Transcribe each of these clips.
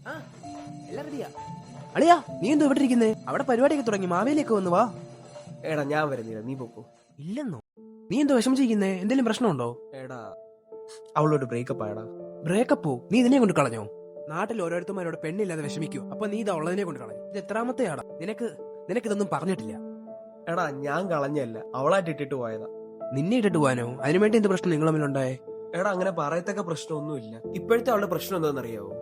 ആ എല്ലാം റെഡിയാ. അളിയാ നീ എന്തോ ഇവിടെ ഇരിക്കുന്നേ? അവിടെ പരിപാടിയൊക്കെ തുടങ്ങി, മാവേലിയൊക്കെ വന്നു വാ. എടാ ഞാൻ വരുന്നില്ല, നീ പോക്കോ. ഇല്ലെന്നോ? നീ എന്തോ വിഷമിച്ചിരിക്കുന്നേ? എന്തെങ്കിലും പ്രശ്നമുണ്ടോ? എടാ അവളോട് ബ്രേക്കപ്പ് ആയടാ. ബ്രേക്കപ്പോ? നീ ഇതിനെ കൊണ്ട് കളഞ്ഞോ? നാട്ടിൽ ഓരോരുത്തന്മാരോട് പെണ്ണില്ലാതെ വിഷമിക്കൂ, അപ്പൊ നീ ഇതാ ഉള്ളതിനെ കൊണ്ട് കളഞ്ഞു. ഇത് എത്രാമത്തെ ആടാ? നിനക്കിതൊന്നും പറഞ്ഞിട്ടില്ല. എടാ ഞാൻ കളഞ്ഞല്ല, അവളായിട്ട് ഇട്ടിട്ട് പോയതാ. നിന്നെ ഇട്ടിട്ട് പോവാനോ? അതിനുവേണ്ടി എന്ത് പ്രശ്നം നിങ്ങൾ തമ്മിലുണ്ടായേ? എടാ അങ്ങനെ പറയത്തക്ക പ്രശ്നമൊന്നുമില്ല. ഇപ്പോഴത്തെ അവളുടെ പ്രശ്നം എന്താണെന്നറിയാവോ?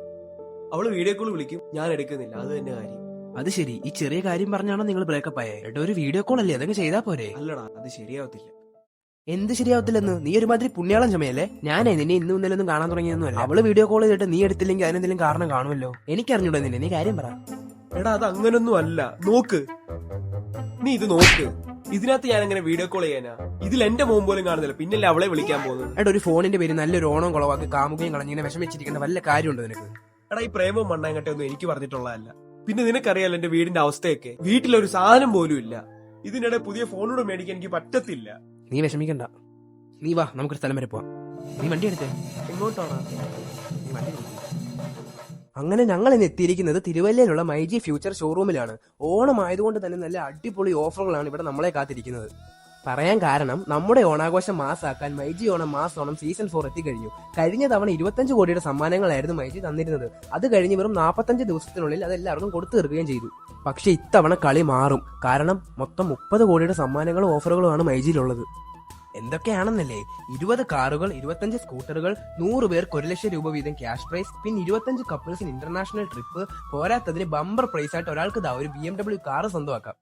അവള് വീഡിയോ കോൾ വിളിക്കും, ഞാൻ എടുക്കുന്നില്ല, അത് തന്നെ കാര്യം. അത് ശരി, ഈ ചെറിയ കാര്യം പറഞ്ഞാണോ നിങ്ങൾ ബ്രേക്കപ്പ് ആയേ? ഏട്ടാ ഒരു വീഡിയോ കോൾ അല്ലേ, അതങ്ങ് ചെയ്താ പോരെ? അല്ലടാ അത് ശരിയാവത്തില്ല. എന്ത് ശരിയാവത്തില്ലെന്ന്? നീ ഒരുമാതിരി പുണ്യാളം ചമയല്ലേ. ഞാനേ നിന്നെ ഇന്നും ഇന്നലൊന്നും കാണാൻ തുടങ്ങിയൊന്നുമല്ല. അവള് വീഡിയോ കോൾ ചെയ്തിട്ട് നീ എടുത്തില്ലെങ്കിൽ അതിനെന്തെങ്കിലും കാരണം കാണുമല്ലോ. എനിക്കറിഞ്ഞൂടാ നിന്നെ, നീ കാര്യം പറ. എടാ അത് അങ്ങനൊന്നും അല്ല, നോക്ക്, നീ ഇത് നോക്ക്. ഇതിനകത്ത് ഞാൻ എങ്ങനെ വീഡിയോ കോൾ ചെയ്യാനാ? ഇതിൽ എന്റെ മോൻ പോലും കാണുന്നില്ല, പിന്നല്ലേ അവളെ വിളിക്കാൻ പോകുന്നത്. എടാ ഒരു ഫോണിന്റെ പേര് നല്ലൊരു ഓണം കുളവാക്കി കാമുകയും കളഞ്ഞിങ്ങനെ വിഷമിച്ചിരിക്കേണ്ട വല്ല കാര്യമുണ്ടോ നിനക്ക്? എടാ ഈ പ്രേമവും മണ്ണാങ്കട്ടെ ഒന്നും എനിക്ക് പറഞ്ഞിട്ടുള്ളതല്ല. പിന്നെ നിനക്കറിയാലോ എന്റെ വീടിന്റെ അവസ്ഥയൊക്കെ. വീട്ടിലൊരു സാധനം പോലും ഇല്ല. ഇതിനിടെ പുതിയ ഫോണൂടെ മേടിക്കാൻ എനിക്ക് പറ്റത്തില്ല. നീ വിഷമിക്കണ്ട, നീ വാ നമുക്കൊരു സ്ഥലം വരെ പോവാം. നീ വണ്ടി എടുത്തേ. എങ്ങോട്ടാണ്? നീ വണ്ടി എടുക്ക്. അങ്ങനെ ഞങ്ങൾ ഇന്ന് എത്തിയിരിക്കുന്നത് തിരുവല്ലയിലുള്ള മൈജി ഫ്യൂച്ചർ ഷോറൂമിലാണ്. ഓണം ആയതുകൊണ്ട് തന്നെ നല്ല അടിപൊളി ഓഫറുകളാണ് ഇവിടെ നമ്മളെ കാത്തിരിക്കുന്നത്. പറയാൻ കാരണം നമ്മുടെ ഓണാഘോഷം മാസാക്കാൻ മൈജി ഓണം മാസ് ഓണം സീസൺ 4 എത്തിക്കഴിഞ്ഞു. കഴിഞ്ഞ തവണ 25 കോടിയുടെ സമ്മാനങ്ങളായിരുന്നു മൈജി തന്നിരുന്നത്. അത് കഴിഞ്ഞ് വെറും 45 ദിവസത്തിനുള്ളിൽ അതെല്ലാവർക്കും കൊടുത്തു തീർക്കുകയും ചെയ്തു. പക്ഷെ ഇത്തവണ കളി മാറും. കാരണം മൊത്തം 30 കോടിയുടെ സമ്മാനങ്ങളും ഓഫറുകളുമാണ് മൈജിയിലുള്ളത്. എന്തൊക്കെയാണെന്നല്ലേ? 20 കാറുകൾ, 25 സ്കൂട്ടറുകൾ, 100 പേർക്ക് 1 ലക്ഷം രൂപ വീതം ക്യാഷ് പ്രൈസ്, പിന്നെ 25 കപ്പിൾസിന് ഇന്റർനാഷണൽ ട്രിപ്പ്. പോരാത്തതിന് ബമ്പർ പ്രൈസ് ആയിട്ട് ഒരാൾക്ക് ഒരു BMW കാറ് സ്വന്തമാക്കാം.